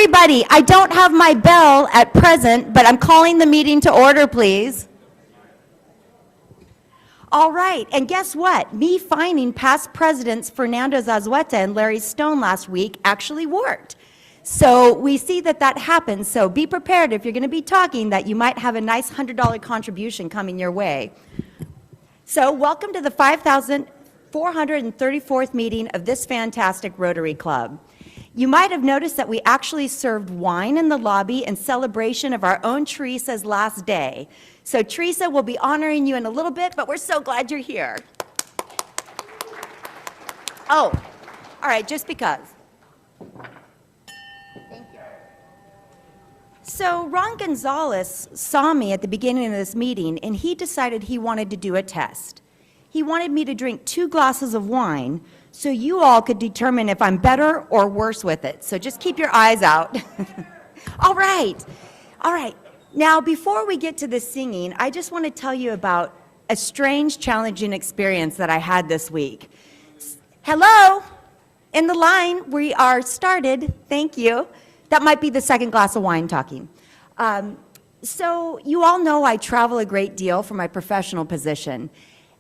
Everybody, I don't have my bell at present, but I'm calling the meeting to order, please. All right, and guess what? Me finding past presidents Fernando Zazueta and Larry Stone last week actually worked. So we see that that happens, so be prepared if you're going to be talking that you might have a nice $100 contribution coming your way. So welcome to the 5,434th meeting of this fantastic Rotary Club. You might have noticed that we actually served wine in the lobby in celebration of our own Teresa's last day. So Teresa will be honoring you in a little bit, but we're so glad you're here. Oh, all right, just because. Thank you. So Ron Gonzalez saw me at the beginning of this meeting, and he decided he wanted to do a test. He wanted me to drink 2 glasses of wine so you all could determine if I'm better or worse with it. So just keep your eyes out. All right. All right. Now, before we get to the singing, I just want to tell you about a strange, challenging experience that I had this week. Hello? In the line, we are started. Thank you. That might be the second glass of wine talking. So you all know I travel a great deal for my professional position.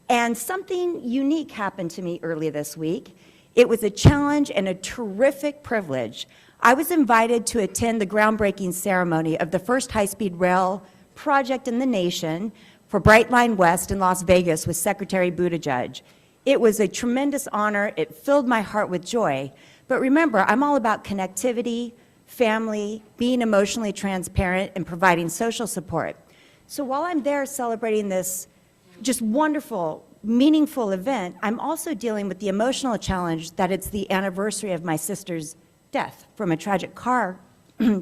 And something unique happened to me earlier this week. It was a challenge and a terrific privilege. I was invited to attend the groundbreaking ceremony of the first high-speed rail project in the nation for Brightline West in Las Vegas with Secretary Buttigieg. It was a tremendous honor. It filled my heart with joy. But remember, I'm all about connectivity, family, being emotionally transparent, and providing social support. So while I'm there celebrating this just wonderful, meaningful event, I'm also dealing with the emotional challenge that it's the anniversary of my sister's death from a tragic car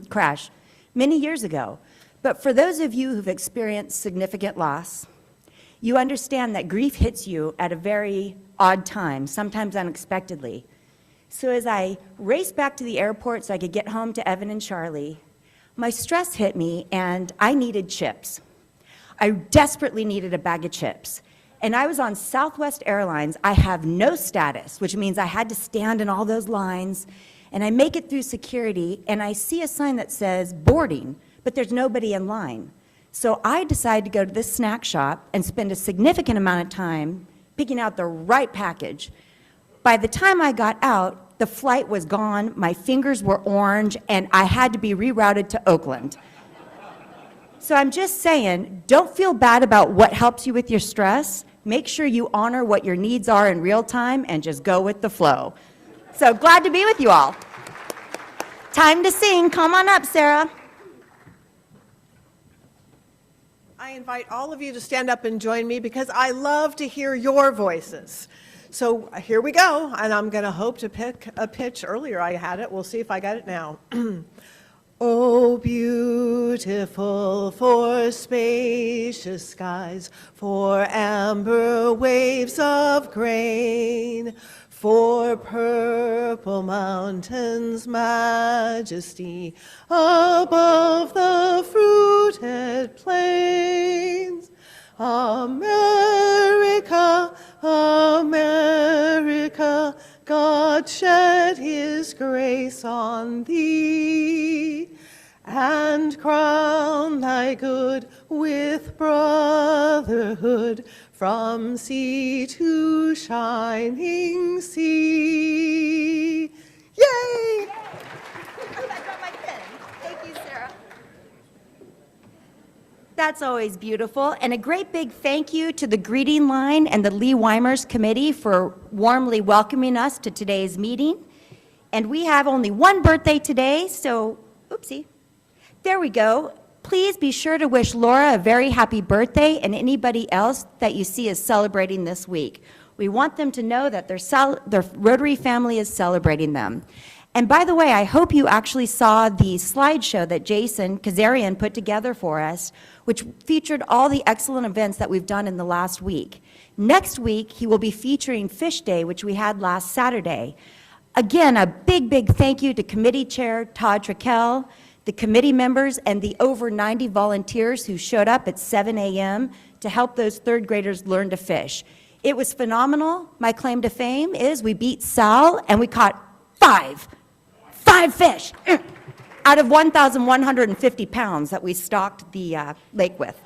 crash many years ago. But for those of you who've experienced significant loss, you understand that grief hits you at a very odd time, sometimes unexpectedly. So as I raced back to the airport so I could get home to Evan and Charlie, my stress hit me and I needed chips. I desperately needed a bag of chips. And I was on Southwest Airlines. I have no status, which means I had to stand in all those lines. And I make it through security, and I see a sign that says boarding, but there's nobody in line. So I decided to go to this snack shop and spend a significant amount of time picking out the right package. By the time I got out, the flight was gone, my fingers were orange, and I had to be rerouted to Oakland. So I'm just saying, don't feel bad about what helps you with your stress. Make sure you honor what your needs are in real time and just go with the flow. So glad to be with you all. Time to sing. Come on up, Sarah. I invite all of you to stand up and join me because I love to hear your voices. So here we go, and I'm going to hope to pick a pitch. Earlier I had it. We'll see if I got it now. Oh, beautiful for spacious skies, for amber waves of grain, for purple mountains' majesty above the fruited plains. America, America, God shed his grace on thee, and crown thy good with brotherhood from sea to shining sea. Yay! I got my pen. Thank you, Sarah. That's always beautiful. And a great big thank you to the greeting line and the Lee Weimers Committee for warmly welcoming us to today's meeting. And we have only one birthday today, so, oopsie. There we go. Please be sure to wish Laura a very happy birthday and anybody else that you see is celebrating this week. We want them to know that their Rotary family is celebrating them. And by the way, I hope you actually saw the slideshow that Jason Kazarian put together for us, which featured all the excellent events that we've done in the last week. Next week, he will be featuring Fish Day, which we had last Saturday. Again, a big, big thank you to Committee Chair Todd Trickel, the committee members, and the over 90 volunteers who showed up at 7 a.m. to help those third graders learn to fish. It was phenomenal. My claim to fame is we beat Sal and we caught five fish. out of 1,150 pounds that we stocked the lake with.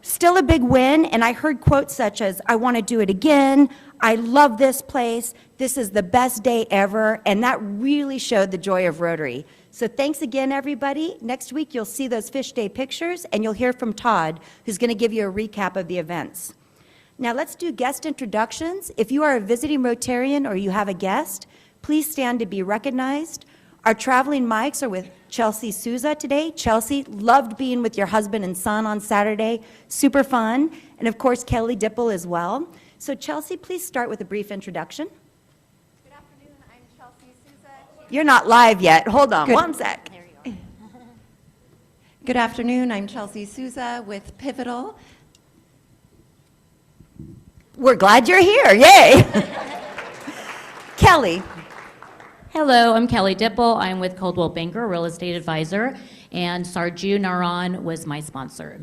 Still a big win, and I heard quotes such as, "I want to do it again," "I love this place," "This is the best day ever," and that really showed the joy of Rotary. So thanks again, everybody. Next week, you'll see those Fish Day pictures, and you'll hear from Todd, who's going to give you a recap of the events. Now let's do guest introductions. If you are a visiting Rotarian or you have a guest, please stand to be recognized. Our traveling mics are with Chelsea Souza today. Chelsea, loved being with your husband and son on Saturday. Super fun. And of course, Kelly Dipple as well. So Chelsea, please start with a brief introduction. Good afternoon, I'm Chelsea Souza. You're not live yet. Hold on one sec. There you go. Good afternoon, I'm Chelsea Souza with Pivotal. We're glad you're here. Yay. Kelly. Hello, I'm Kelly Dipple. I'm with Coldwell Banker, real estate advisor, and Sarju Naran was my sponsor.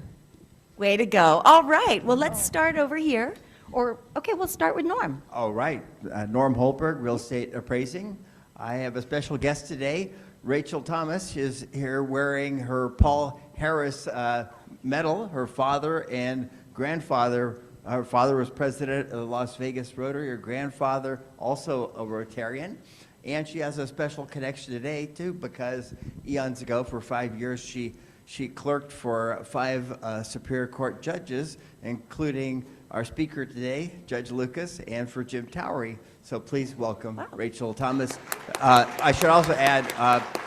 Way to go. All right. Well, let's start over here. Okay, we'll start with Norm. All right, Norm Holberg, Real Estate Appraising. I have a special guest today. Rachel Thomas is here wearing her Paul Harris medal. Her father and grandfather, her father was president of the Las Vegas Rotary, her grandfather also a Rotarian. And she has a special connection today, too, because eons ago, for 5 years, she clerked for 5 Superior Court judges, including our speaker today, Judge Lucas, and for Jim Towery. So please welcome Rachel Thomas. I should also add,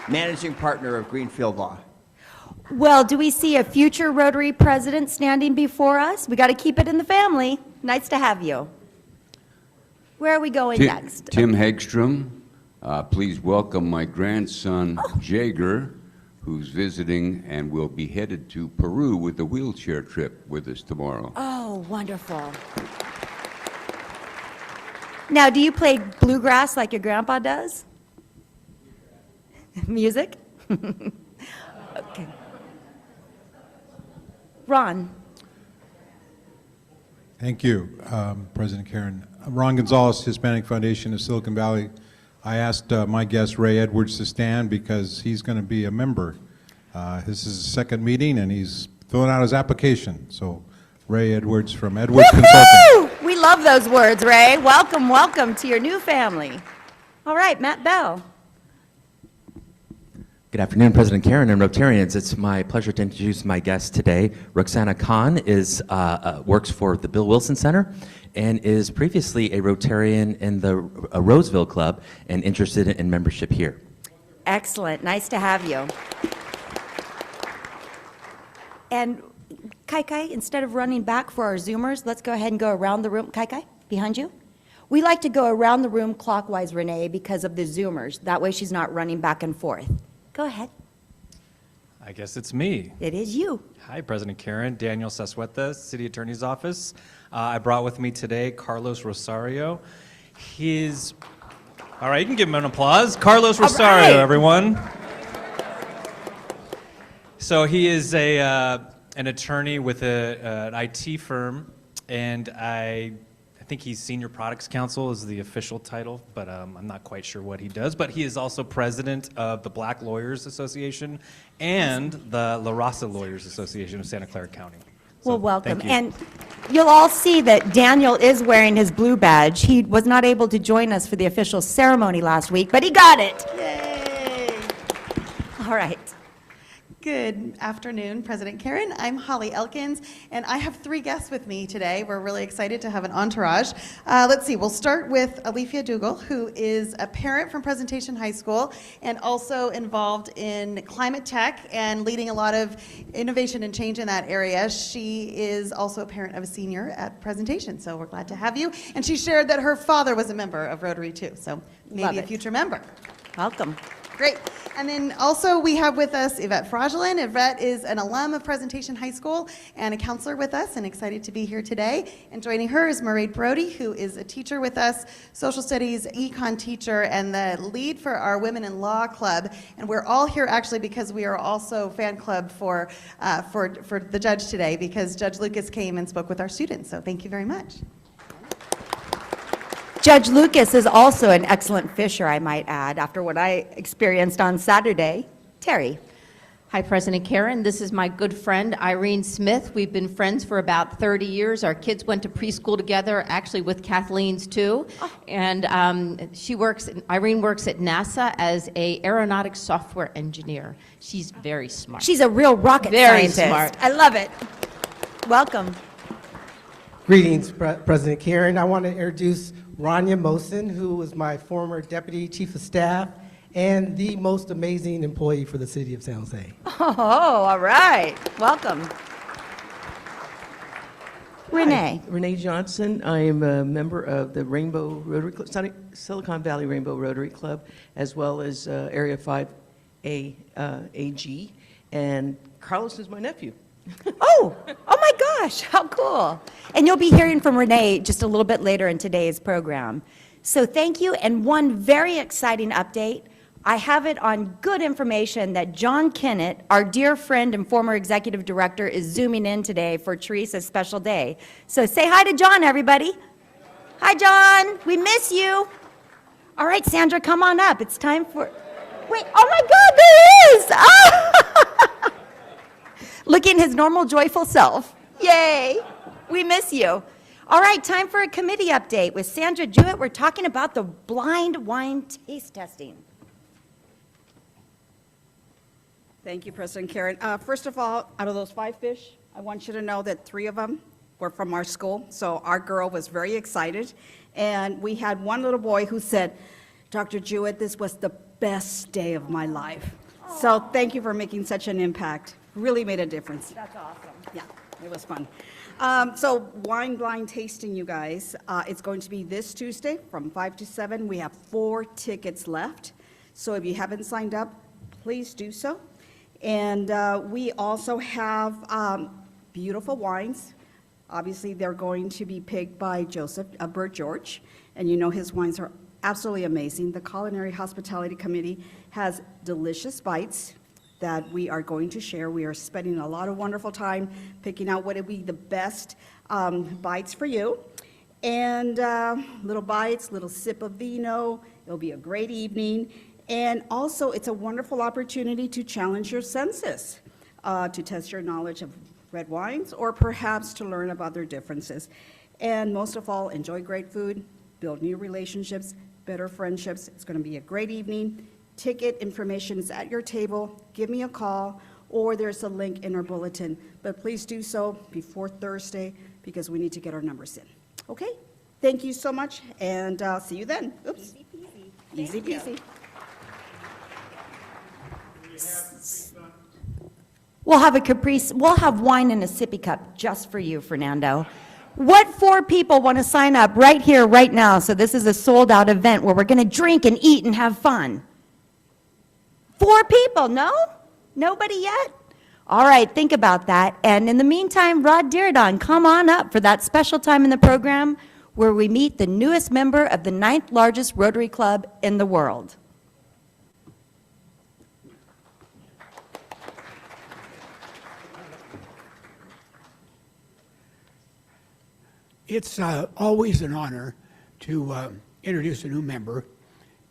managing partner of Greenfield Law. Well, do we see a future Rotary president standing before us? We got to keep it in the family. Nice to have you. Where are we going next? Tim Hegstrom. Please welcome my grandson, Jager, who's visiting and will be headed to Peru with a wheelchair trip with us tomorrow. Oh, wonderful. Now, do you play bluegrass like your grandpa does? Music? Okay. Ron. Thank you, President Karen. Ron Gonzalez, Hispanic Foundation of Silicon Valley. I asked my guest, Ray Edwards, to stand because he's going to be a member. This is his second meeting, and he's filling out his application. So, Ray Edwards from Edwards Consulting. We love those words, Ray. Welcome, welcome to your new family. All right, Matt Bell. Good afternoon, President Karen and Rotarians. It's my pleasure to introduce my guest today. Roxana Khan works for the Bill Wilson Center and is previously a Rotarian in the Roseville Club and interested in membership here. Excellent. Nice to have you. And Kai Kai, instead of running back for our Zoomers, let's go ahead and go around the room. Kai Kai, behind you. We like to go around the room clockwise, Renee, because of the Zoomers. That way she's not running back and forth. Go ahead. I guess it's me. It is you. Hi, President Karen. Daniel Sassueta, City Attorney's Office. I brought with me today Carlos Rosario. All right, you can give him an applause. Carlos Rosario, right. Everyone. So he is an attorney with an IT firm, and I think he's Senior Products Counsel is the official title, but I'm not quite sure what he does. But he is also president of the Black Lawyers Association and the La Raza Lawyers Association of Santa Clara County. So, Well, welcome. thank you. And you'll all see that Daniel is wearing his blue badge. He was not able to join us for the official ceremony last week, but he got it. Yay! All right. Good afternoon, President Karen. I'm Holly Elkins, and I have 3 guests with me today. We're really excited to have an entourage. Let's see, we'll start with Alifia Dougal, who is a parent from Presentation High School and also involved in climate tech and leading a lot of innovation and change in that area. She is also a parent of a senior at Presentation, so we're glad to have you. And she shared that her father was a member of Rotary too, so maybe a future member. Welcome. Great. And then also we have with us Yvette Fraudulin. Yvette is an alum of Presentation High School and a counselor with us and excited to be here today. And joining her is Mairead Brody, who is a teacher with us, social studies, econ teacher, and the lead for our Women in Law Club. And we're all here actually because we are also fan club for the judge today because Judge Lucas came and spoke with our students. So thank you very much. Judge Lucas is also an excellent fisher, I might add, after what I experienced on Saturday. Terry. Hi, President Karen. This is my good friend, Irene Smith. We've been friends for about 30 years. Our kids went to preschool together, actually with Kathleen's too. And Irene works at NASA as a aeronautics software engineer. She's very smart. She's a real rocket Very scientist. smart. I love it. Welcome. Greetings, President Karen. I want to introduce Rania Mosin, who was my former Deputy Chief of Staff and the most amazing employee for the City of San Jose. Oh, all right. Welcome. Renee. Hi, Renee Johnson. I am a member of the Rainbow Rotary Club, Silicon Valley Rainbow Rotary Club, as well as Area 5A AG. And Carlos is my nephew. Oh my gosh, how cool. And you'll be hearing from Renee just a little bit later in today's program. So thank you, and one very exciting update. I have it on good information that John Kennett, our dear friend and former executive director, is zooming in today for Teresa's special day. So say hi to John, everybody. Hi, John. We miss you. All right, Sandra, come on up. It's time for... Wait, oh my God, there he is! Ah! Looking his normal, joyful self. Yay. We miss you. All right, time for a committee update with Sandra Jewett. We're talking about the blind wine taste testing. Thank you, President Karen. First of all, out of those 5 fish, I want you to know that 3 of them were from our school. So our girl was very excited. And we had one little boy who said, Dr. Jewett, this was the best day of my life. Aww. So thank you for making such an impact. Really made a difference. That's awesome. Yeah, it was fun. So wine blind tasting, you guys. It's going to be this Tuesday from 5 to 7. We have 4 tickets left. So if you haven't signed up, please do so. And we also have beautiful wines. Obviously, they're going to be picked by Joseph Burt George, and you know his wines are absolutely amazing. The Culinary Hospitality Committee has delicious bites that we are going to share. We are spending a lot of wonderful time picking out what would be the best bites for you. And little bites, little sip of vino. It'll be a great evening. And also, it's a wonderful opportunity to challenge your senses, to test your knowledge of red wines, or perhaps to learn about their differences. And most of all, enjoy great food, build new relationships, better friendships. It's going to be a great evening. Ticket information is at your table. Give me a call, or there's a link in our bulletin. But please do so before Thursday, because we need to get our numbers in. Okay? Thank you so much, and see you then. Oops. Easy peasy. Easy peasy. We'll have a caprice, we'll have wine in a sippy cup just for you, Fernando. What 4 people want to sign up right here, right now? So this is a sold-out event where we're going to drink and eat and have fun. 4 people, no? Nobody yet? All right, think about that. And in the meantime, Rod Diridon, come on up for that special time in the program where we meet the newest member of the 9th largest Rotary Club in the world. It's always an honor to introduce a new member,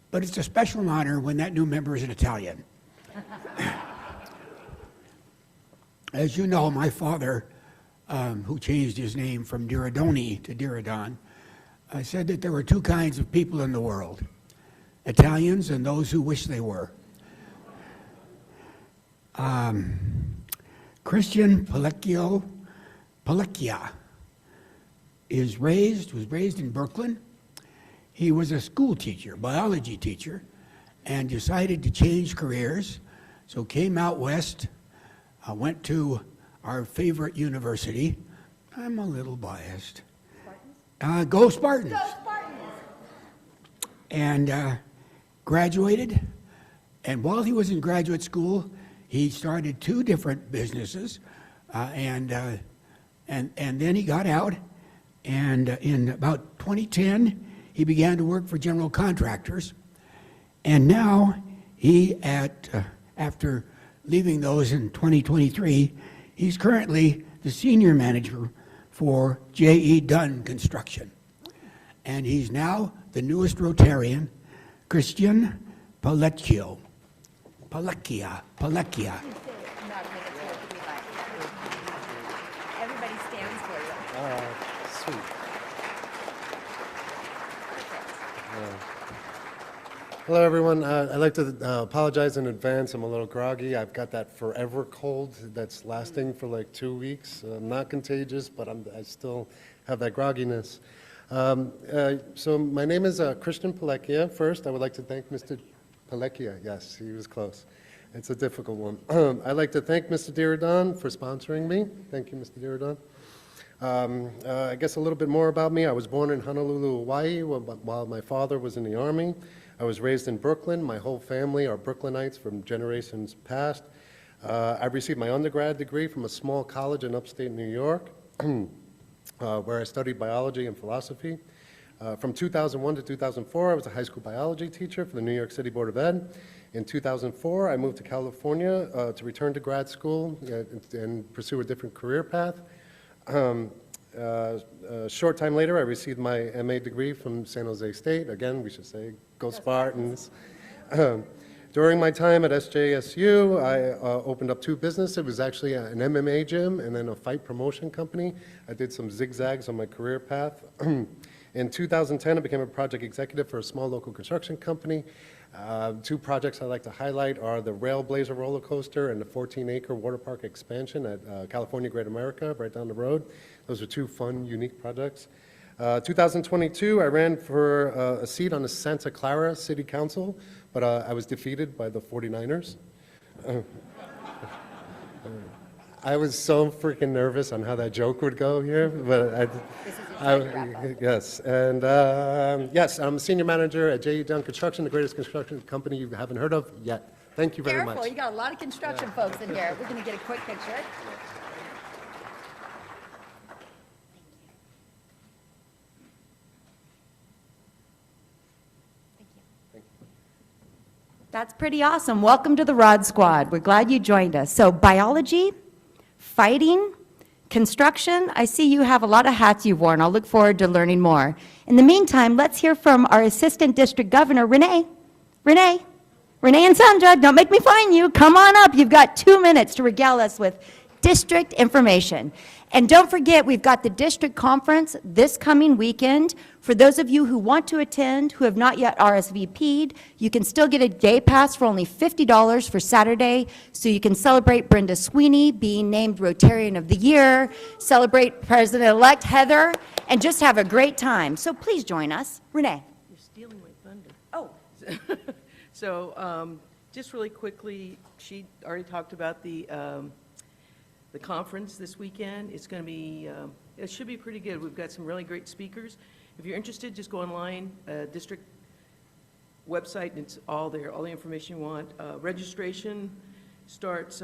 but it's a special honor when that new member is an Italian. As you know, my father, who changed his name from Diridoni to Diridon, said that there were 2 kinds of people in the world, Italians and those who wish they were. Christian Palecchia was raised in Brooklyn. He was a school teacher, biology teacher, and decided to change careers. So came out west, went to our favorite university. I'm a little biased. Go Spartans. Go Spartans. And graduated. And while he was in graduate school, he started 2 different businesses. And then he got out. And in about 2010, he began to work for general contractors. And now he, after leaving those in 2023, he's currently the senior manager for J.E. Dunn Construction. And he's now the newest Rotarian, Christian Palecchia. Hello, everyone. I'd like to apologize in advance. I'm a little groggy. I've got that forever cold that's lasting for like 2 weeks. I'm not contagious, but I still have that grogginess. So my name is Christian Palekia. First, I would like to thank Mr. Palekia. Yes, he was close. It's a difficult one. I'd like to thank Mr. Diradan for sponsoring me. Thank you, Mr. Diradan. I guess a little bit more about me. I was born in Honolulu, Hawaii, while my father was in the Army. I was raised in Brooklyn. My whole family are Brooklynites from generations past. I received my undergrad degree from a small college in upstate New York, where I studied biology and philosophy. From 2001 to 2004, I was a high school biology teacher for the New York City Board of Ed. In 2004, I moved to California to return to grad school and pursue a different career path. A short time later, I received my MA degree from San Jose State. Again, we should say, go Spartans. During my time at SJSU, I opened up 2 businesses. It was actually an MMA gym and then a fight promotion company. I did some zigzags on my career path. In 2010, I became a project executive for a small local construction company. 2 projects I'd like to highlight are the Railblazer roller coaster and the 14-acre water park expansion at California Great America, right down the road. Those are 2 fun, unique projects. 2022, I ran for a seat on the Santa Clara City Council, but I was defeated by the 49ers. I was so freaking nervous on how that joke would go here, but yes, and yes, I'm a senior manager at J.E. Dunn Construction, the greatest construction company you haven't heard of yet. Thank you very much. Careful, you got a lot of construction folks in here. We're going to get a quick picture. That's pretty awesome. Welcome to the Rod Squad. We're glad you joined us. So biology, fighting, construction, I see you have a lot of hats you've worn. I'll look forward to learning more. In the meantime, let's hear from our Assistant District Governor, Renee. Renee and Sandra, don't make me fine you. Come on up. You've got 2 minutes to regale us with district information. And don't forget, we've got the district conference this coming weekend. For those of you who want to attend, who have not yet RSVP'd, you can still get a day pass for only $50 for Saturday, so you can celebrate Brenda Sweeney being named Rotarian of the Year, celebrate President-elect Heather, and just have a great time. So please join us. Renee. You're stealing my thunder. Oh. So just really quickly, she already talked about the conference this weekend. It's going to be, it should be pretty good. We've got some really great speakers. If you're interested, just go online, district website, and it's all there, all the information you want. Registration starts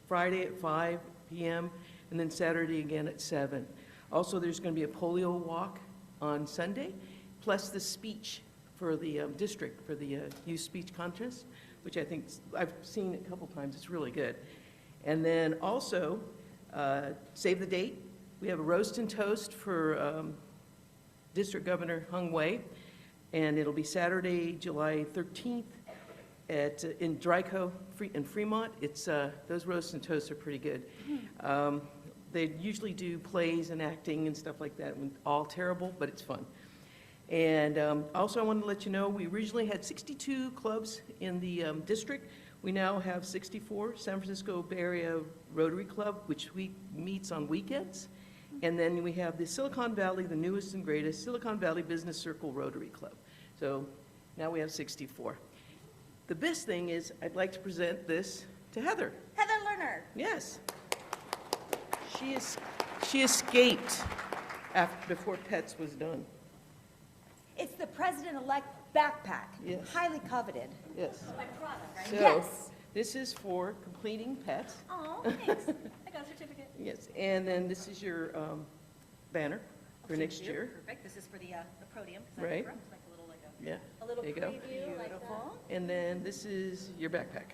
Friday at 5 p.m. and then Saturday again at 7. Also, there's going to be a polio walk on Sunday, plus the speech for the district, for the youth speech contest, which I think I've seen a couple times. It's really good. And then also, save the date, we have a roast and toast for District Governor Hung Wei, and it'll be Saturday, July 13th in Dryco in Fremont. It's, those roast and toasts are pretty good. They usually do plays and acting and stuff like that, all terrible, but it's fun. And also I wanted to let you know, we originally had 62 clubs in the district. We now have 64, San Francisco Bay Area Rotary Club, which meets on weekends. And then we have the Silicon Valley, the newest and greatest, Silicon Valley Business Circle Rotary Club. So now we have 64. The best thing is I'd like to present this to Heather. Heather Lerner. Yes. She escaped before Pets was done. It's the President-elect backpack. Yes. Highly coveted. Yes. My product, right? So, Yes. this is for completing Pets. Oh, thanks. I got a certificate. Yes, and then this is your banner for next year. Perfect. This is for the podium. Right. Like a little, Yeah, a little there you go. preview like that. And then this is your backpack.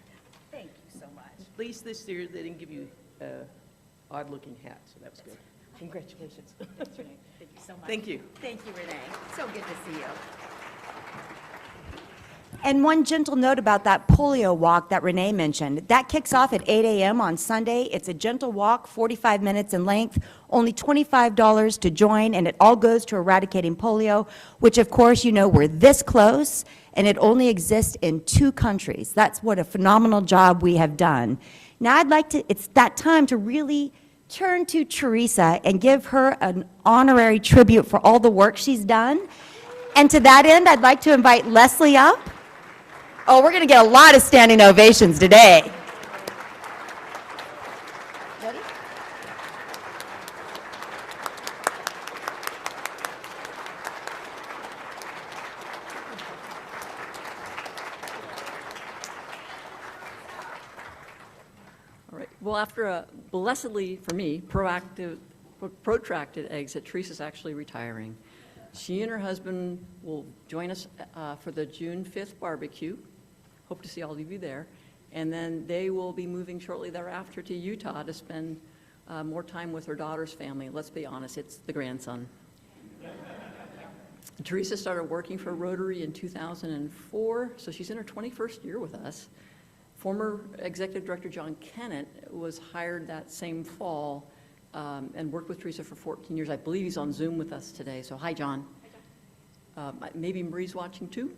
Thank you so much. At least this year, they didn't give you an odd-looking hat, so that was good. Congratulations. That's right. Thank you so much. Thank you. Thank you, Renee. So good to see you. And one gentle note about that polio walk that Renee mentioned. That kicks off at 8 a.m. on Sunday. It's a gentle walk, 45 minutes in length, only $25 to join, and it all goes to eradicating polio, which of course, you know, we're this close, and it only exists in 2 countries. That's what a phenomenal job we have done. Now it's that time to really turn to Teresa and give her an honorary tribute for all the work she's done. And to that end, I'd like to invite Leslie up. Oh, we're going to get a lot of standing ovations today. Ready? All right. Well, after a blessedly, for me, protracted exit, Teresa's actually retiring. She and her husband will join us for the June 5th barbecue. Hope to see all of you there. And then they will be moving shortly thereafter to Utah to spend more time with her daughter's family. Let's be honest, it's the grandson. Teresa started working for Rotary in 2004, so she's in her 21st year with us. Former Executive Director John Kennett was hired that same fall and worked with Teresa for 14 years. I believe he's on Zoom with us today, so hi, John. Maybe Marie's watching too.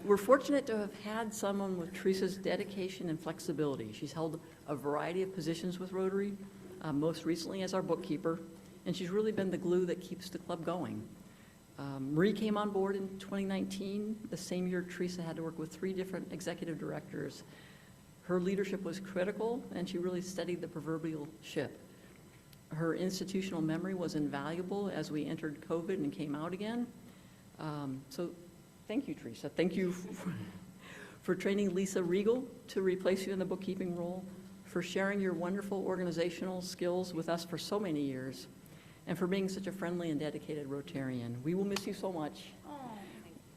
We're fortunate to have had someone with Teresa's dedication and flexibility. She's held a variety of positions with Rotary, most recently as our bookkeeper, and she's really been the glue that keeps the club going. Marie came on board in 2019, the same year Teresa had to work with 3 different executive directors. Her leadership was critical, and she really steadied the proverbial ship. Her institutional memory was invaluable as we entered COVID and came out again. So thank you, Teresa. Thank you for training Lisa Regal to replace you in the bookkeeping role, for sharing your wonderful organizational skills with us for so many years, and for being such a friendly and dedicated Rotarian. We will miss you so much.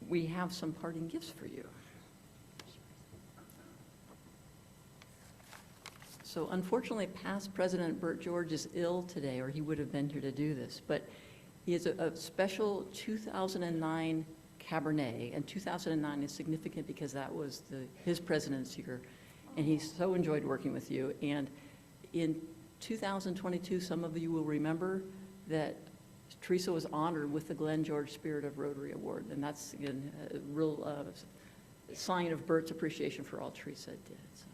We have some parting gifts for you. So unfortunately, past President Bert George is ill today, or he would have been here to do this, but he has a special 2009 Cabernet, and 2009 is significant because that was his presidency year, and he so enjoyed working with you. And in 2022, some of you will remember that Teresa was honored with the Glenn George Spirit of Rotary Award, and that's, again, a real sign of Bert's appreciation for all Teresa did. So.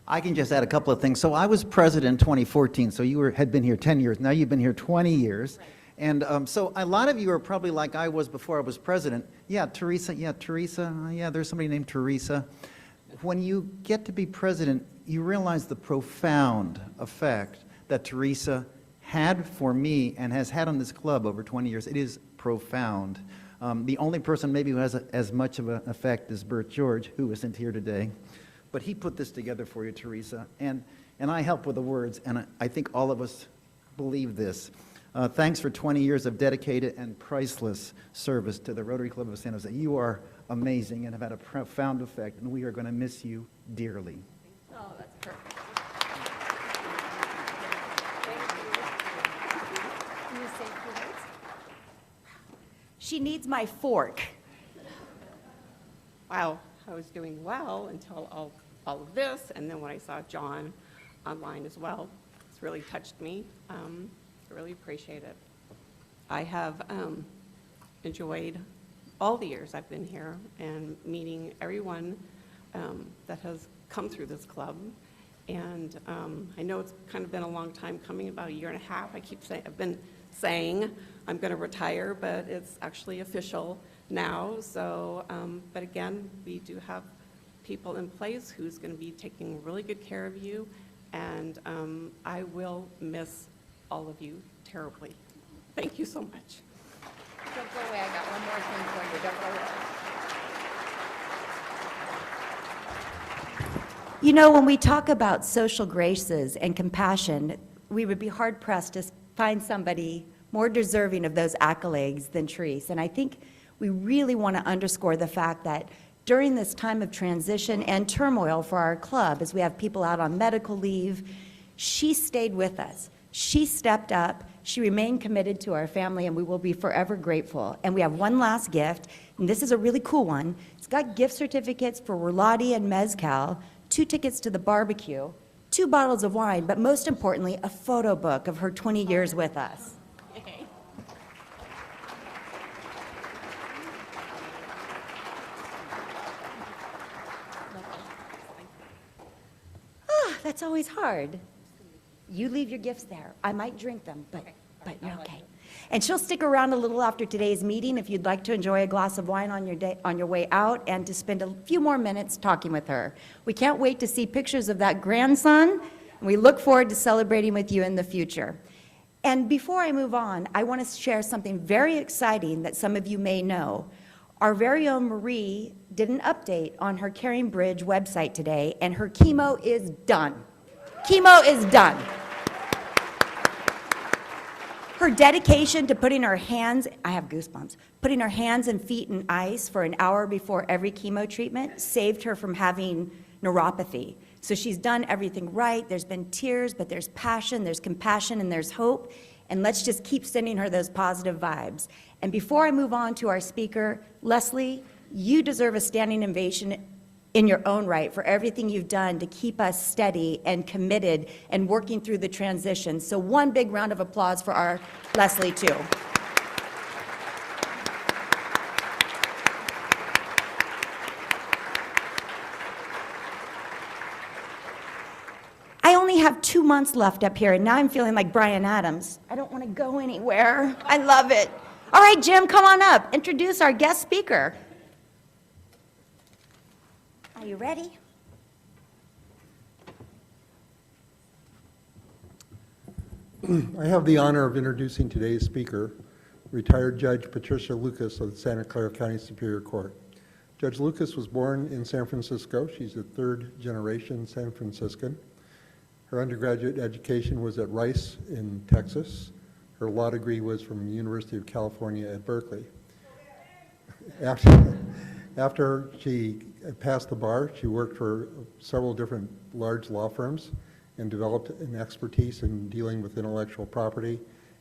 I can just add a couple of things. So I was president in 2014, so you had been here 10 years. Now you've been here 20 years. Right. And so a lot of you are probably like I was before I was president. Yeah, Teresa, there's somebody named Teresa. When you get to be president, you realize the profound effect that Teresa had for me and has had on this club over 20 years. It is profound. The only person maybe who has as much of an effect is Bert George, who isn't here today. But he put this together for you, Teresa, and I help with the words, and I think all of us believe this. Thanks for 20 years of dedicated and priceless service to the Rotary Club of San Jose. You are amazing and have had a profound effect, and we are going to miss you dearly. Oh, that's perfect. Can you say a few words? She needs my fork. Wow, I was doing well until all of this, and then when I saw John online as well, it's really touched me. I really appreciate it. I have enjoyed all the years I've been here and meeting everyone that has come through this club. And I know it's kind of been a long time coming, about a year and a half. I've been saying I'm going to retire, but it's actually official now. So, but again, we do have people in place who's going to be taking really good care of you, and I will miss all of you terribly. Thank you so much. Don't go away. I got one more thing for you. Don't go away. You know, when we talk about social graces and compassion, we would be hard-pressed to find somebody more deserving of those accolades than Therese. And I think we really want to underscore the fact that during this time of transition and turmoil for our club, as we have people out on medical leave, she stayed with us. She stepped up, she remained committed to our family, and we will be forever grateful. And we have one last gift, and this is a really cool one. It's got gift certificates for Relati and Mezcal, 2 tickets to the barbecue, 2 bottles of wine, but most importantly, a photo book of her 20 years with us. That's always hard. You leave your gifts there. I might drink them, but you're okay. And she'll stick around a little after today's meeting if you'd like to enjoy a glass of wine on your way out and to spend a few more minutes talking with her. We can't wait to see pictures of that grandson, and we look forward to celebrating with you in the future. And before I move on, I want to share something very exciting that some of you may know. Our very own Marie did an update on her Caring Bridge website today, and her chemo is done. Chemo is done. Her dedication to putting her hands, I have goosebumps, putting her hands and feet in ice for an hour before every chemo treatment saved her from having neuropathy. So she's done everything right. There's been tears, but there's passion, there's compassion, and there's hope. And let's just keep sending her those positive vibes. And before I move on to our speaker, Leslie, you deserve a standing ovation in your own right for everything you've done to keep us steady and committed and working through the transition. So one big round of applause for our Leslie, too. I only have 2 months left up here, and now I'm feeling like Bryan Adams. I don't want to go anywhere. I love it. All right, Jim, come on up. Introduce our guest speaker. Are you ready? I have the honor of introducing today's speaker, retired Judge Patricia Lucas of the Santa Clara County Superior Court. Judge Lucas was born in San Francisco. She's a third-generation San Franciscan. Her undergraduate education was at Rice in Texas. Her law degree was from the University of California at Berkeley. After she passed the bar, she worked for several different large law firms and developed an expertise in dealing with intellectual property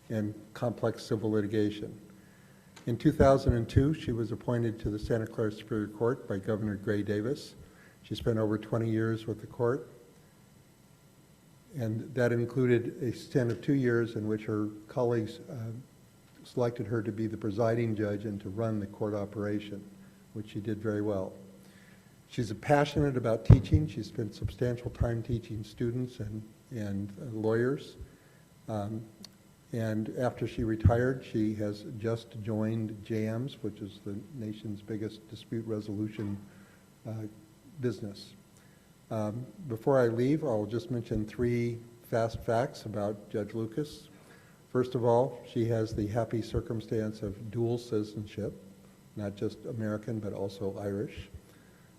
and complex civil litigation. In 2002, she was appointed to the Santa Clara Superior Court by Governor Gray Davis. She spent over 20 years with the court, and that included a stint of 2 years in which her colleagues selected her to be the presiding judge and to run the court operation, which she did very well. She's passionate about teaching. She spent substantial time teaching students and lawyers. And after she retired, she has just joined JAMS, which is the nation's biggest dispute resolution business. Before I leave, I'll just mention 3 fast facts about Judge Lucas. First of all, she has the happy circumstance of dual citizenship, not just American, but also Irish.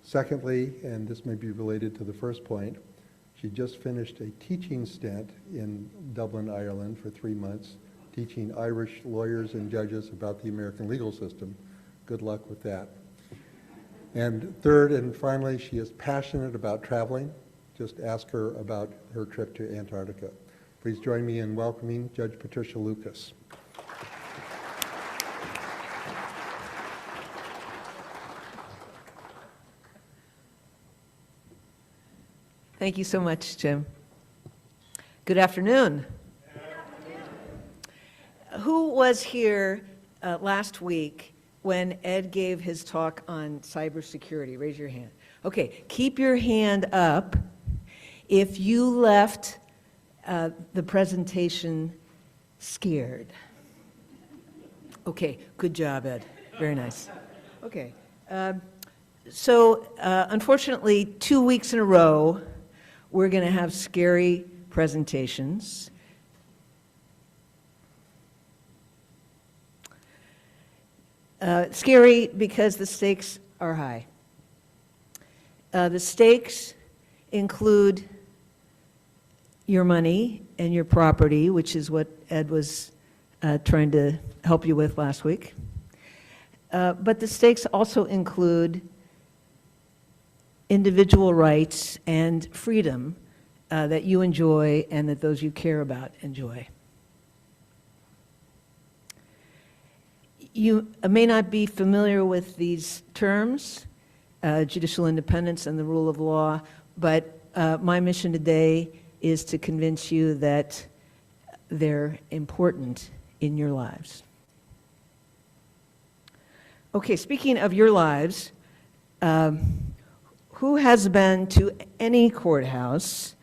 Secondly, and this may be related to the first point, she just finished a teaching stint in Dublin, Ireland for 3 months, teaching Irish lawyers and judges about the American legal system. Good luck with that. And third and finally, she is passionate about traveling. Just ask her about her trip to Antarctica. Please join me in welcoming Judge Patricia Lucas. Thank you so much, Jim. Good afternoon. Who was here last week when Ed gave his talk on cybersecurity? Raise your hand. Okay, keep your hand up if you left the presentation scared. Okay, good job, Ed. Very nice. Okay, so unfortunately, 2 weeks in a row, we're going to have scary presentations. Scary because the stakes are high. The stakes include your money and your property, which is what Ed was trying to help you with last week. But the stakes also include individual rights and freedom that you enjoy and that those you care about enjoy. You may not be familiar with these terms, judicial independence and the rule of law, but my mission today is to convince you that they're important in your lives. Okay, speaking of your lives, who has been to any courthouse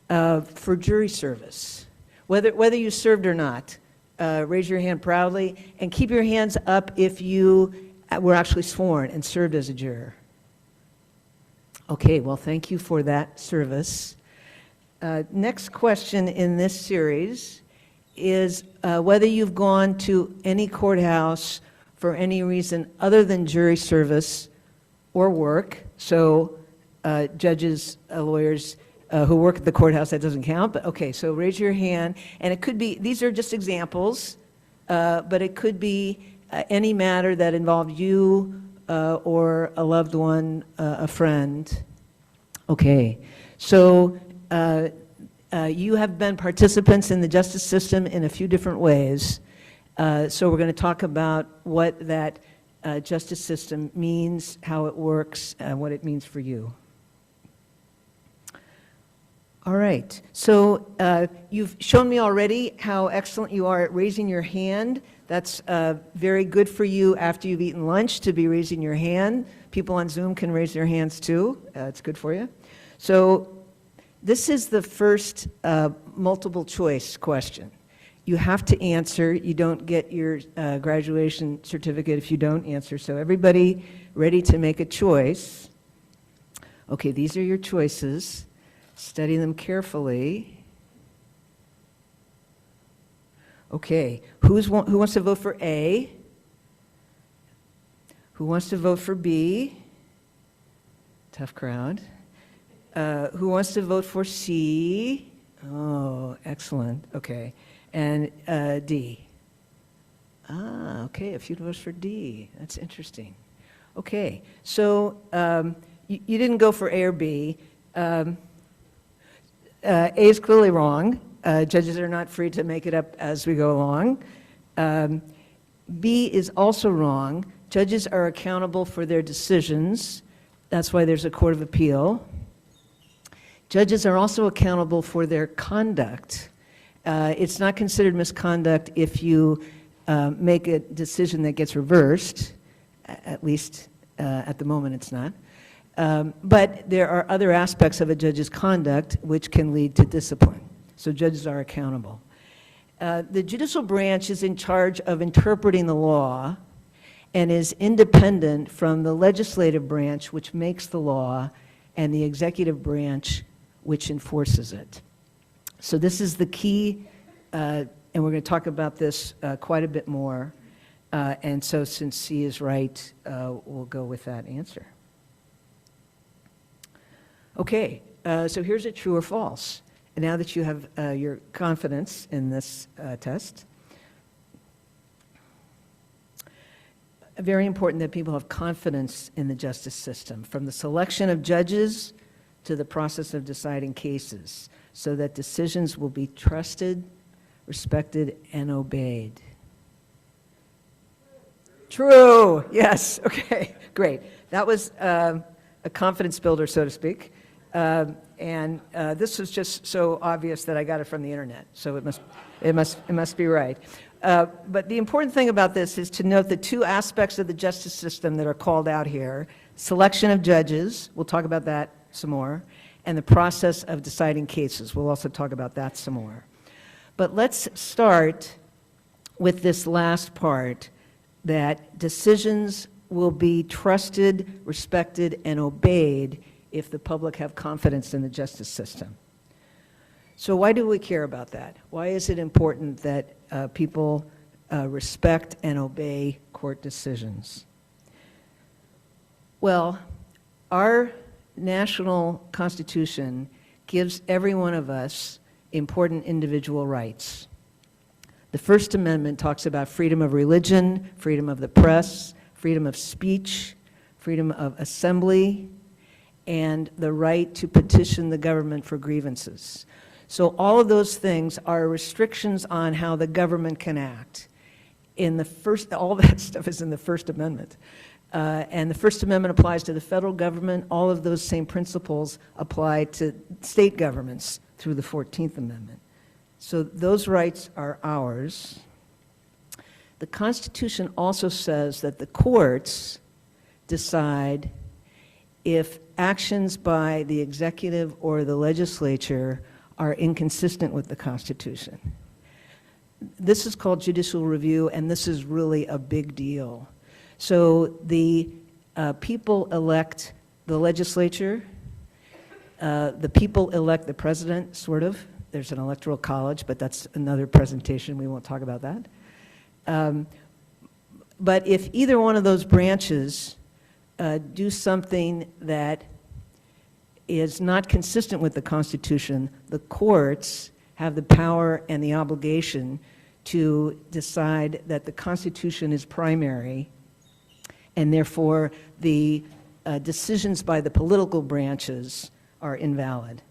for jury service? Whether you served or not, raise your hand proudly, and keep your hands up if you were actually sworn and served as a juror. Okay, well, thank you for that service. Next question in this series is whether you've gone to any courthouse for any reason other than jury service or work. So judges, lawyers who work at the courthouse, that doesn't count, but okay, so raise your hand. And it could be, these are just examples, but it could be any matter that involved you or a loved one, a friend. Okay, so you have been participants in the justice system in a few different ways. So we're going to talk about what that justice system means, how it works, and what it means for you. All right, so you've shown me already how excellent you are at raising your hand. That's very good for you after you've eaten lunch to be raising your hand. People on Zoom can raise their hands too. It's good for you. So this is the first multiple choice question. You have to answer. You don't get your graduation certificate if you don't answer. So everybody ready to make a choice? Okay, these are your choices. Study them carefully. Okay, who wants to vote for A? Who wants to vote for B? Tough crowd. Who wants to vote for C? Oh, excellent. Okay. And D. Ah, okay, a few votes for D. That's interesting. Okay, so you didn't go for A or B. A is clearly wrong. Judges are not free to make it up as we go along. B is also wrong. Judges are accountable for their decisions. That's why there's a court of appeal. Judges are also accountable for their conduct. It's not considered misconduct if you make a decision that gets reversed, at least at the moment it's not. But there are other aspects of a judge's conduct which can lead to discipline. So judges are accountable. The judicial branch is in charge of interpreting the law and is independent from the legislative branch, which makes the law, and the executive branch, which enforces it. So this is the key, and we're going to talk about this quite a bit more. And so since C is right, we'll go with that answer. Okay, so here's a true or false. And now that you have your confidence in this test, very important that people have confidence in the justice system, from the selection of judges to the process of deciding cases, so that decisions will be trusted, respected, and obeyed. True, yes, okay, great. That was a confidence builder, so to speak. And this was just so obvious that I got it from the internet, so it must be right. But the important thing about this is to note the two aspects of the justice system that are called out here: selection of judges, we'll talk about that some more, and the process of deciding cases. We'll also talk about that some more. But let's start with this last part, that decisions will be trusted, respected, and obeyed if the public have confidence in the justice system. So why do we care about that? Why is it important that people respect and obey court decisions? Well, our national constitution gives every one of us important individual rights. The First Amendment talks about freedom of religion, freedom of the press, freedom of speech, freedom of assembly, and the right to petition the government for grievances. So all of those things are restrictions on how the government can act. In the first, all that stuff is in the First Amendment. And the First Amendment applies to the federal government. All of those same principles apply to state governments through the 14th Amendment. So those rights are ours. The Constitution also says that the courts decide if actions by the executive or the legislature are inconsistent with the Constitution. This is called judicial review, and this is really a big deal. So the people elect the legislature, the people elect the president, sort of. There's an electoral college, but that's another presentation. We won't talk about that. But if either one of those branches do something that is not consistent with the Constitution, the courts have the power and the obligation to decide that the Constitution is primary, and therefore the decisions by the political branches are invalid.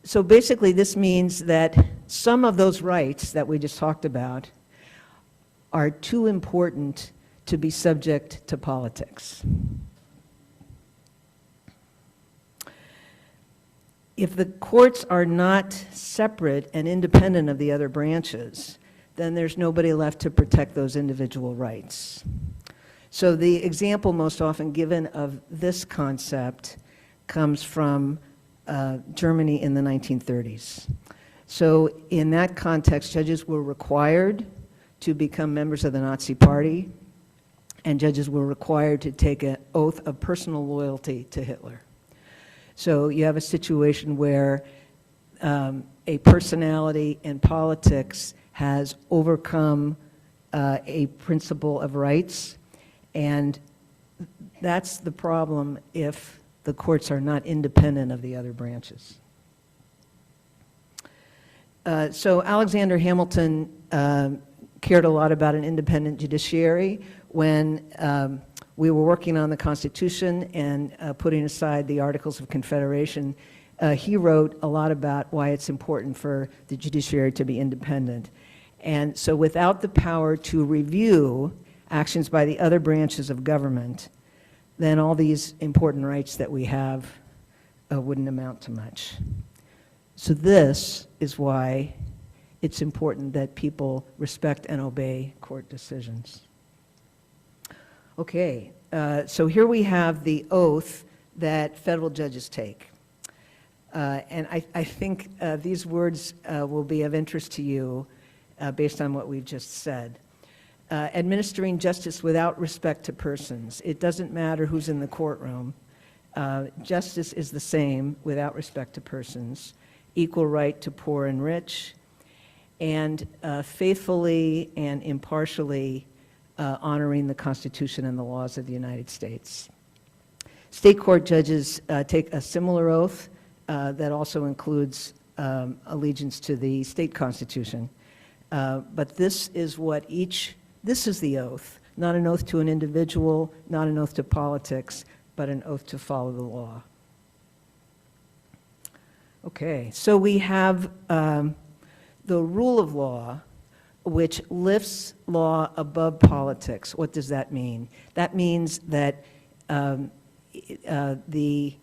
So basically this means that some of those rights that we just talked about are too important to be subject to politics. If the courts are not separate and independent of the other branches, then there's nobody left to protect those individual rights. So the example most often given of this concept comes from Germany in the 1930s. So in that context, judges were required to become members of the Nazi Party, and judges were required to take an oath of personal loyalty to Hitler. So you have a situation where a personality in politics has overcome a principle of rights, and that's the problem if the courts are not independent of the other branches. So Alexander Hamilton cared a lot about an independent judiciary. When we were working on the Constitution and putting aside the Articles of Confederation, he wrote a lot about why it's important for the judiciary to be independent. And so without the power to review actions by the other branches of government, then all these important rights that we have wouldn't amount to much. So this is why it's important that people respect and obey court decisions. Okay, so here we have the oath that federal judges take. And I think these words will be of interest to you based on what we've just said. Administering justice without respect to persons. It doesn't matter who's in the courtroom. Justice is the same without respect to persons. Equal right to poor and rich, and faithfully and impartially honoring the Constitution and the laws of the United States. State court judges take a similar oath that also includes allegiance to the state constitution. But this is what this is the oath, not an oath to an individual, not an oath to politics, but an oath to follow the law. Okay, so we have the rule of law, which lifts law above politics. What does that mean? That means that the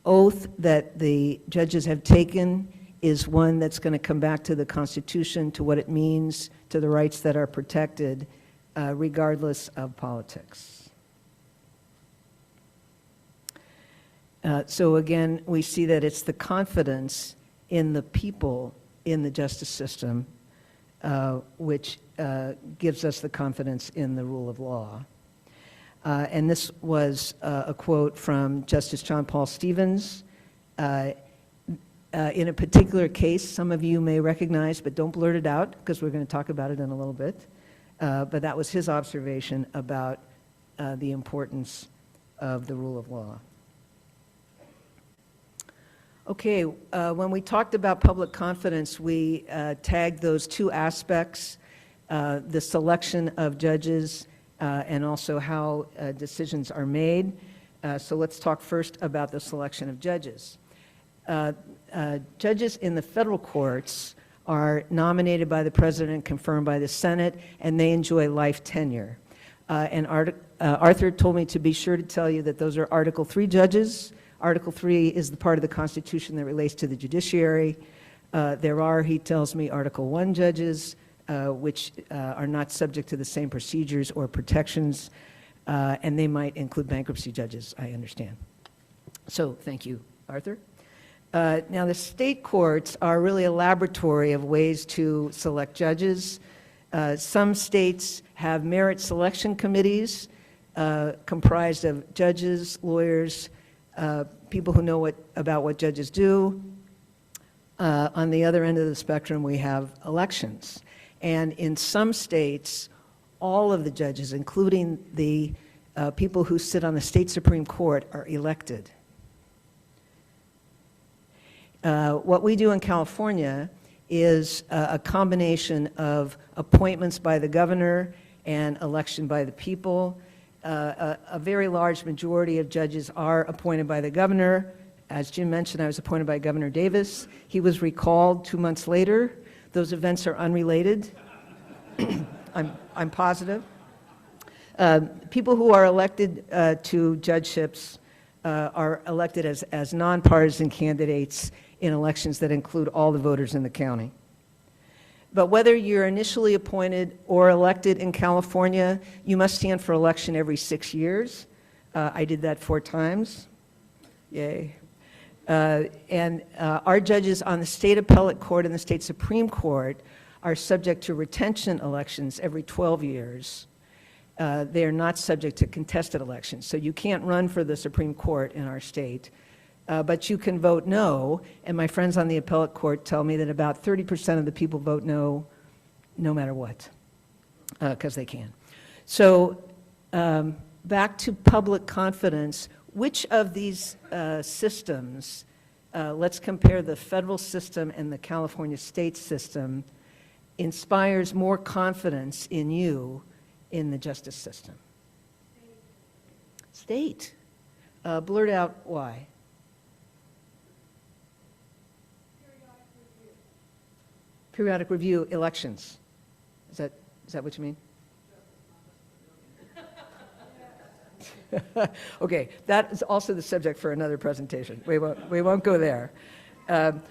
oath that the judges have taken is one that's going to come back to the Constitution, to what it means, to the rights that are protected, regardless of politics. So again, we see that it's the confidence in the people in the justice system which gives us the confidence in the rule of law. And this was a quote from Justice John Paul Stevens. In a particular case, some of you may recognize, but don't blurt it out, because we're going to talk about it in a little bit. But that was his observation about the importance of the rule of law. Okay, when we talked about public confidence, we tagged those two aspects, the selection of judges and also how decisions are made. So let's talk first about the selection of judges. Judges in the federal courts are nominated by the president and confirmed by the Senate, and they enjoy life tenure. Arthur told me to be sure to tell you that those are Article 3 judges. Article 3 is the part of the Constitution that relates to the judiciary. There are, he tells me, Article 1 judges, which are not subject to the same procedures or protections, and they might include bankruptcy judges, I understand. So thank you, Arthur. Now, the state courts are really a laboratory of ways to select judges. Some states have merit selection committees comprised of judges, lawyers, people who know about what judges do. On the other end of the spectrum, we have elections. And in some states, all of the judges, including the people who sit on the state Supreme Court, are elected. What we do in California is a combination of appointments by the governor and election by the people. A very large majority of judges are appointed by the governor. As Jim mentioned, I was appointed by Governor Davis. He was recalled 2 months later. Those events are unrelated. I'm positive. People who are elected to judgeships are elected as nonpartisan candidates in elections that include all the voters in the county. But whether you're initially appointed or elected in California, you must stand for election every 6 years. I did that 4 times. Yay. Our judges on the state appellate court and the state Supreme Court are subject to retention elections every 12 years. They are not subject to contested elections. So you can't run for the Supreme Court in our state, but you can vote no. And my friends on the appellate court tell me that about 30% of the people vote no, no matter what, because they can. So back to public confidence. Which of these systems, let's compare the federal system and the California state system, inspires more confidence in you in the justice system? State. Blurt out why. Periodic review elections. Is that what you mean? Okay, that is also the subject for another presentation. We won't go there.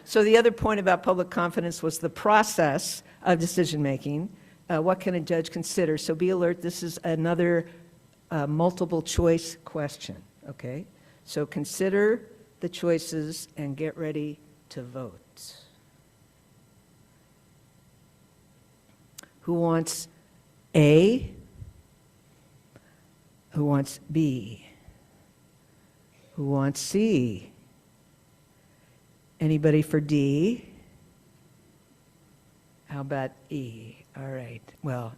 So the other point about public confidence was the process of decision-making. What can a judge consider? So be alert, this is another multiple choice question, okay? So consider the choices and get ready to vote. Who wants A? Who wants B? Who wants C? Anybody for D? How about E? All right. Well,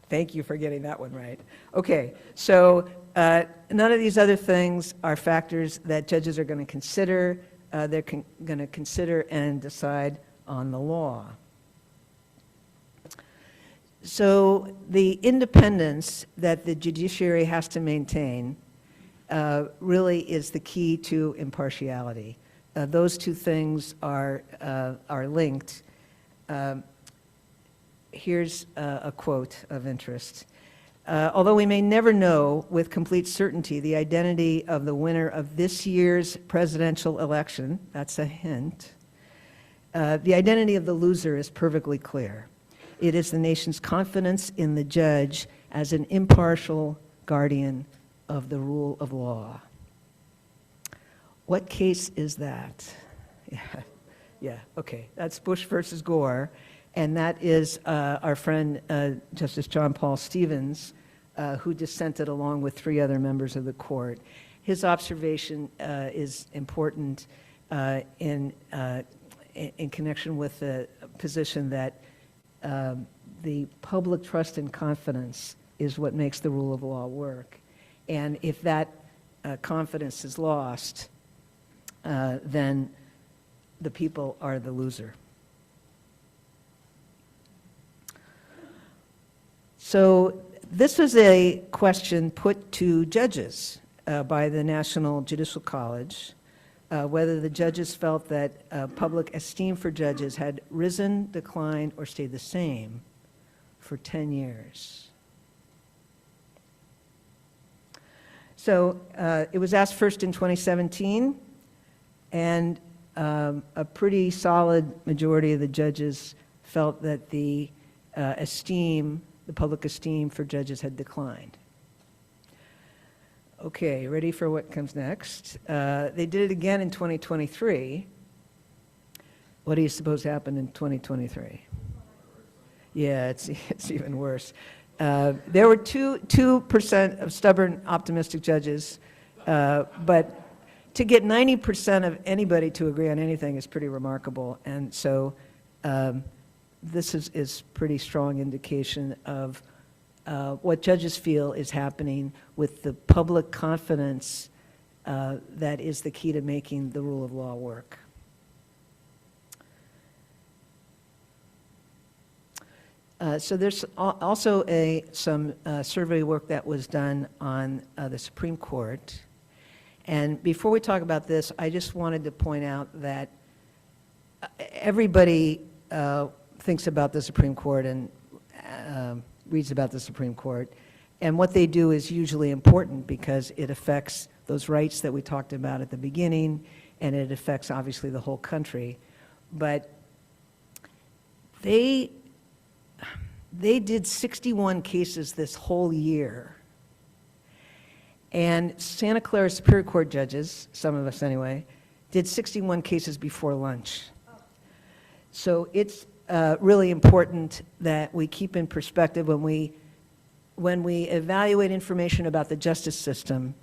thank you for getting that one right. Okay. So none of these other things are factors that judges are going to consider. They're going to consider and decide on the law. So the independence that the judiciary has to maintain really is the key to impartiality. Those two things are linked. Here's a quote of interest. Although we may never know with complete certainty the identity of the winner of this year's presidential election, that's a hint, the identity of the loser is perfectly clear. It is the nation's confidence in the judge as an impartial guardian of the rule of law. What case is that? Yeah, okay. That's Bush versus Gore, and that is our friend Justice John Paul Stevens, who dissented along with 3 other members of the court. His observation is important in connection with the position that the public trust and confidence is what makes the rule of law work. And if that confidence is lost, then the people are the loser. So this was a question put to judges. by the National Judicial College, whether the judges felt that public esteem for judges had risen, declined, or stayed the same for 10 years. So it was asked first in 2017, and a pretty solid majority of the judges felt that the public esteem for judges had declined. Okay, ready for what comes next? They did it again in 2023. What do you suppose happened in 2023? Yeah, it's even worse. There were 2% of stubborn, optimistic judges, but to get 90% of anybody to agree on anything is pretty remarkable. And so this is pretty strong indication of what judges feel is happening with the public confidence that is the key to making the rule of law work. So there's also some survey work that was done on the Supreme Court. And before we talk about this, I just wanted to point out that everybody thinks about the Supreme Court and reads about the Supreme Court. And what they do is usually important because it affects those rights that we talked about at the beginning, and it affects, obviously, the whole country. But they did 61 cases this whole year. And Santa Clara Superior Court judges, some of us anyway, did 61 cases before lunch. So it's really important that we keep in perspective when we evaluate information about the justice system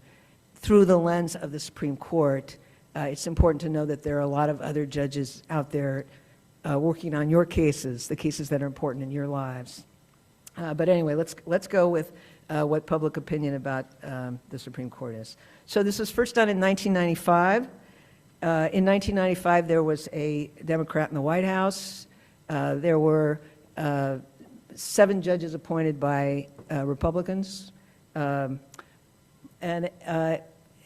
through the lens of the Supreme Court. It's important to know that there are a lot of other judges out there working on your cases, the cases that are important in your lives. But anyway, let's go with what public opinion about the Supreme Court is. So this was first done in 1995. In 1995, there was a Democrat in the White House. There were 7 judges appointed by Republicans. And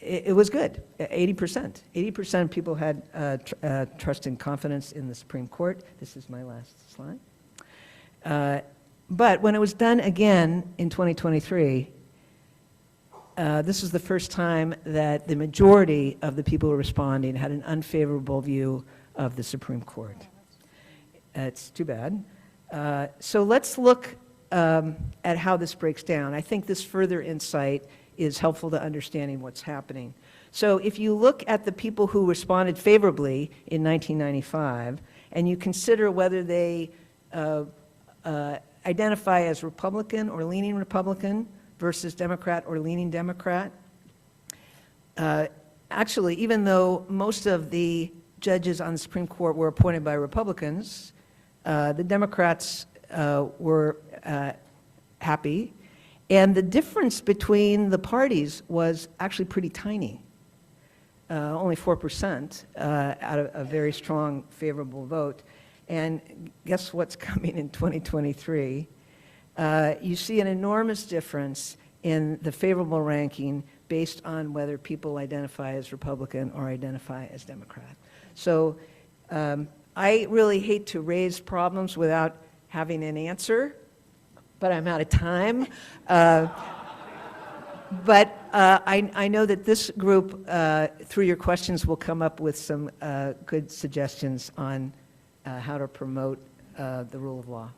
it was good, 80%. 80% of people had trust and confidence in the Supreme Court. This is my last slide. But when it was done again in 2023, this was the first time that the majority of the people responding had an unfavorable view of the Supreme Court. It's too bad. So let's look at how this breaks down. I think this further insight is helpful to understanding what's happening. So if you look at the people who responded favorably in 1995, and you consider whether they identify as Republican or leaning Republican versus Democrat or leaning Democrat, actually, even though most of the judges on the Supreme Court were appointed by Republicans, the Democrats were happy. And the difference between the parties was actually pretty tiny, only 4% out of a very strong favorable vote. And guess what's coming in 2023? You see an enormous difference in the favorable ranking based on whether people identify as Republican or identify as Democrat. So I really hate to raise problems without having an answer, but I'm out of time. But I know that this group, through your questions, will come up with some good suggestions on how to promote the rule of law.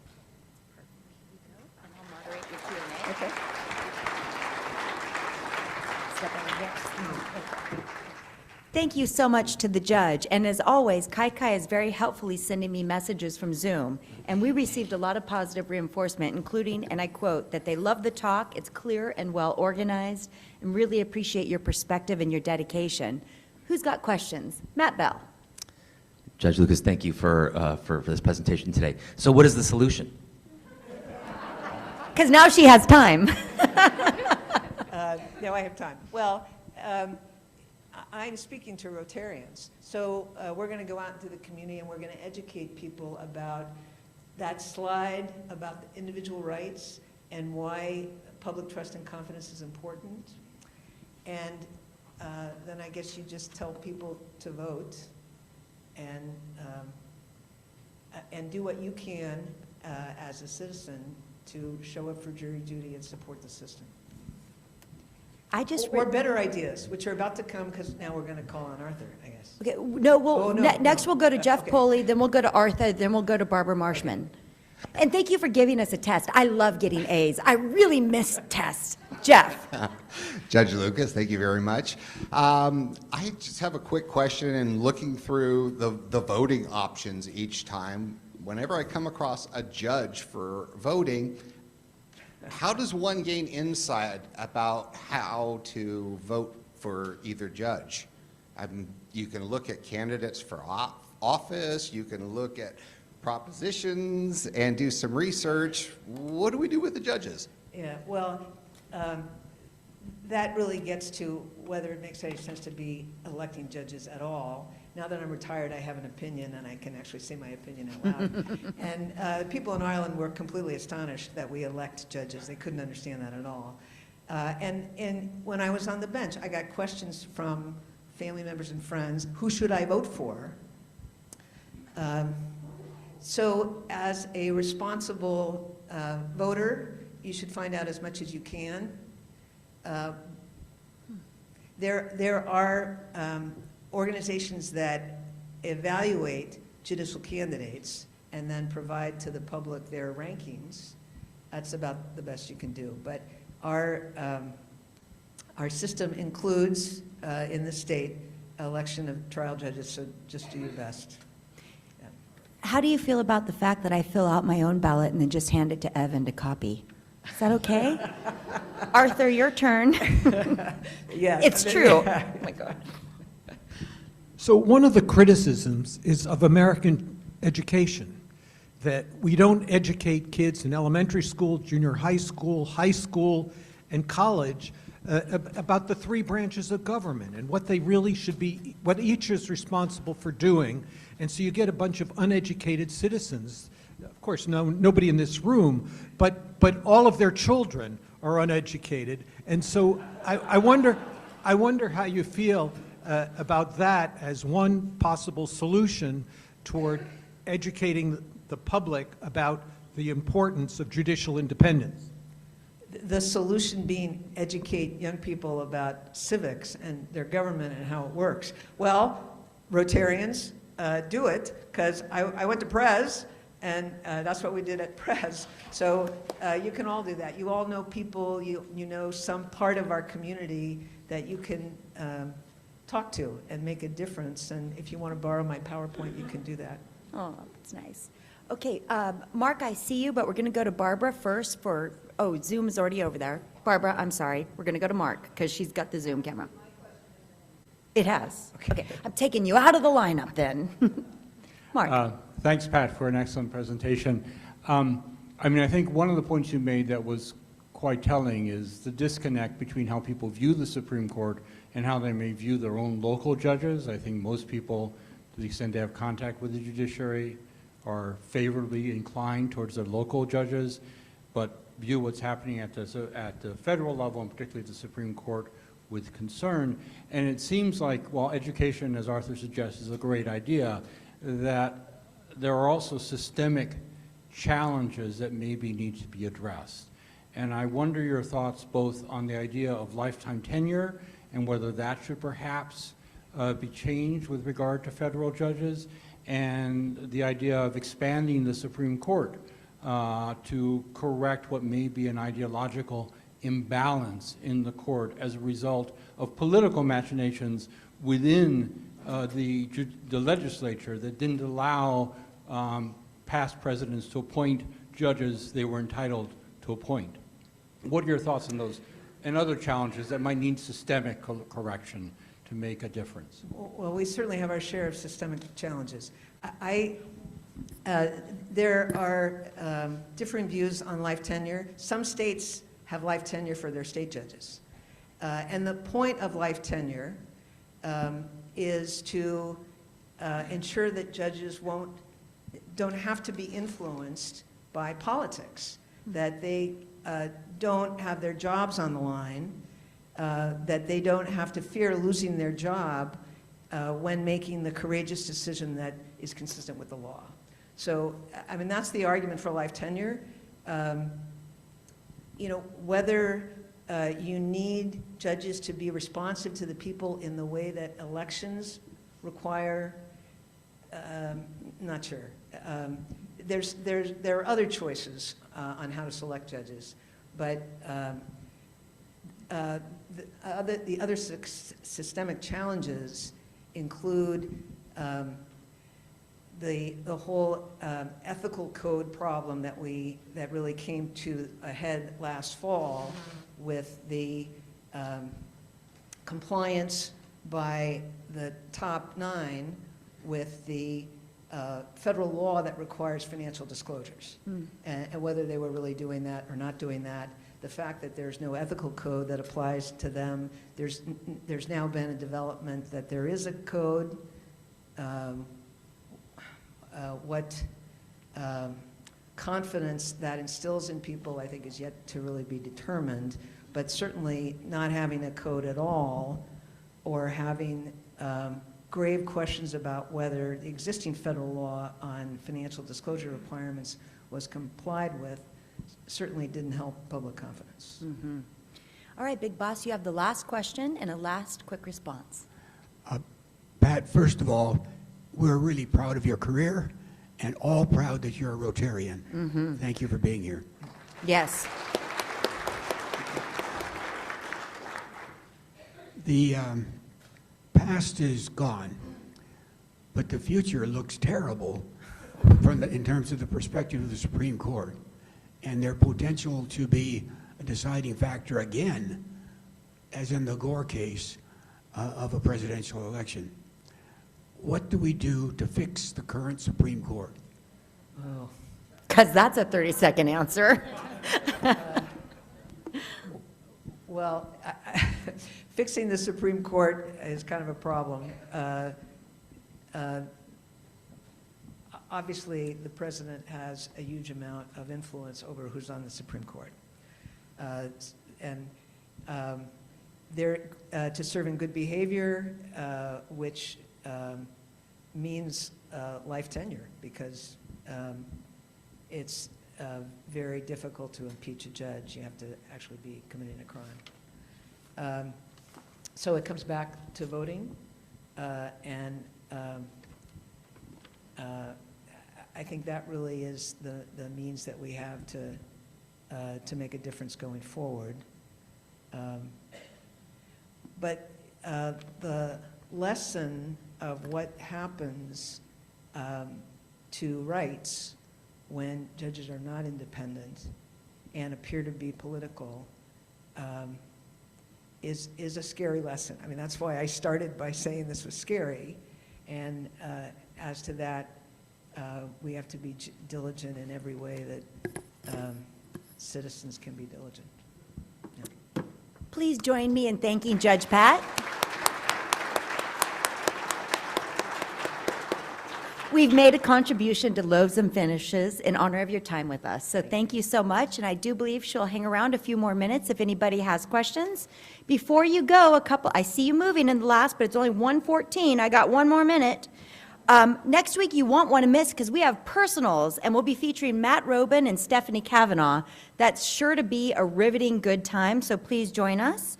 Okay. Thank you so much to the judge. And as always, Kai is very helpfully sending me messages from Zoom. And we received a lot of positive reinforcement, including, and I quote, that they love the talk, it's clear and well organized, and really appreciate your perspective and your dedication. Who's got questions? Matt Bell. Judge Lucas, thank you for this presentation today. So what is the solution? Because now she has time. Now I have time. Well, I'm speaking to Rotarians. So we're going to go out into the community and we're going to educate people about that slide, about the individual rights and why public trust and confidence is important. And then I guess you just tell people to vote and do what you can as a citizen to show up for jury duty and support the system. Or better ideas, which are about to come, because now we're going to call on Arthur, I guess. Okay, no, next no. we'll go to Jeff Okay. Poley, then we'll go to Arthur, then we'll go to Barbara Marshman. And thank you for giving us a test. I love getting A's. I really miss tests. Jeff. Judge Lucas, thank you very much. I just have a quick question. In looking through the voting options each time, whenever I come across a judge for voting, how does one gain insight about how to vote for either judge? You can look at candidates for office, you can look at propositions and do some research. What do we do with the judges? Yeah, well, that really gets to whether it makes any sense to be electing judges at all. Now that I'm retired, I have an opinion, and I can actually say my opinion out loud. And people in Ireland were completely astonished that we elect judges. They couldn't understand that at all. And when I was on the bench, I got questions from family members and friends, who should I vote for? So as a responsible voter, you should find out as much as you can. There are organizations that evaluate judicial candidates and then provide to the public their rankings. That's about the best you can do. But our system includes, in the state, election of trial judges, so just do your best. How do you feel about the fact that I fill out my own ballot and then just hand it to Evan to copy? Is that okay? Arthur, your turn. Yes. It's true. Oh my God. So one of the criticisms is of American education, that we don't educate kids in elementary school, junior high school, and college about the three branches of government and what they really should be, what each is responsible for doing. And so you get a bunch of uneducated citizens. Of course, nobody in this room, but all of their children are uneducated. And so I wonder how you feel about that as one possible solution toward educating the public about the importance of judicial independence. The solution being educate young people about civics and their government and how it works. Well, Rotarians do it, because I went to Prez, and that's what we did at Prez. So you can all do that. You all know people, you know some part of our community that you can talk to and make a difference. And if you want to borrow my PowerPoint, you can do that. Oh, that's nice. Okay, Mark, I see you, but we're going to go to Barbara first for, oh, Zoom is already over there. Barbara, I'm sorry. We're going to go to Mark, because she's got the Zoom camera. It has. Okay. I'm taking you out of the lineup then. Mark. Thanks, Pat, for an excellent presentation. I mean, I think one of the points you made that was quite telling is the disconnect between how people view the Supreme Court and how they may view their own local judges. I think most people, to the extent they have contact with the judiciary, are favorably inclined towards their local judges, but view what's happening at the federal level, and particularly the Supreme Court, with concern. And it seems like, while education, as Arthur suggests, is a great idea, that there are also systemic challenges that maybe need to be addressed. And I wonder your thoughts both on the idea of lifetime tenure and whether that should perhaps be changed with regard to federal judges, and the idea of expanding the Supreme Court to correct what may be an ideological imbalance in the court as a result of political machinations within the legislature that didn't allow past presidents to appoint judges they were entitled to appoint. What are your thoughts on those and other challenges that might need systemic correction to make a difference? Well, we certainly have our share of systemic challenges. There are differing views on life tenure. Some states have life tenure for their state judges. And the point of life tenure is to ensure that judges don't have to be influenced by politics, that they don't have their jobs on the line, that they don't have to fear losing their job when making the courageous decision that is consistent with the law. So, I mean, that's the argument for life tenure. You know, whether you need judges to be responsive to the people in the way that elections require, not sure. There are other choices on how to select judges, but the other systemic challenges include the whole ethical code problem that really came to a head last fall with the compliance by the top 9 with the federal law that requires financial disclosures, and whether they were really doing that or not doing that. The fact that there's no ethical code that applies to them. There's now been a development that there is a code. What confidence that instills in people, I think, is yet to really be determined, but certainly not having a code at all, or having grave questions about whether the existing federal law on financial disclosure requirements was complied with, certainly didn't help public confidence. Mm-hmm. All right, Big Boss, you have the last question and a last quick response. Pat, first of all, we're really proud of your career and all proud that you're a Rotarian. Mm-hmm. Thank you for being here. Yes. The past is gone, but the future looks terrible in terms of the perspective of the Supreme Court and their potential to be a deciding factor again, as in the Gore case of a presidential election. What do we do to fix the current Supreme Court? Oh, because that's a 30-second answer. Well, fixing the Supreme Court is kind of a problem. Obviously, the president has a huge amount of influence over who's on the Supreme Court. They're to serve in good behavior, which means life tenure, because it's very difficult to impeach a judge. You have to actually be committing a crime. So it comes back to voting, and I think that really is the means that we have to make a difference going forward. But the lesson of what happens to rights when judges are not independent and appear to be political is a scary lesson. I mean, that's why I started by saying this was scary. And as to that, we have to be diligent in every way that citizens can be diligent. Yeah. Please join me in thanking Judge Pat. We've made a contribution to Loaves and Finishes in honor of your time with us. So thank you so much, and I do believe she'll hang around a few more minutes if anybody has questions. Before you go, I see you moving in the last, but it's only 1:14. I got one more minute. Next week, you won't want to miss, because we have personals, and we'll be featuring Matt Robin and Stephanie Kavanaugh. That's sure to be a riveting good time, so please join us.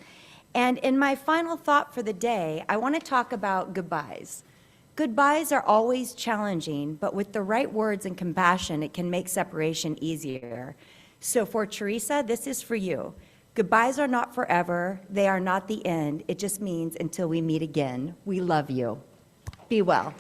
And in my final thought for the day, I want to talk about goodbyes. Goodbyes are always challenging, but with the right words and compassion, it can make separation easier. So for Teresa, this is for you. Goodbyes are not forever. They are not the end. It just means until we meet again. We love you. Be well.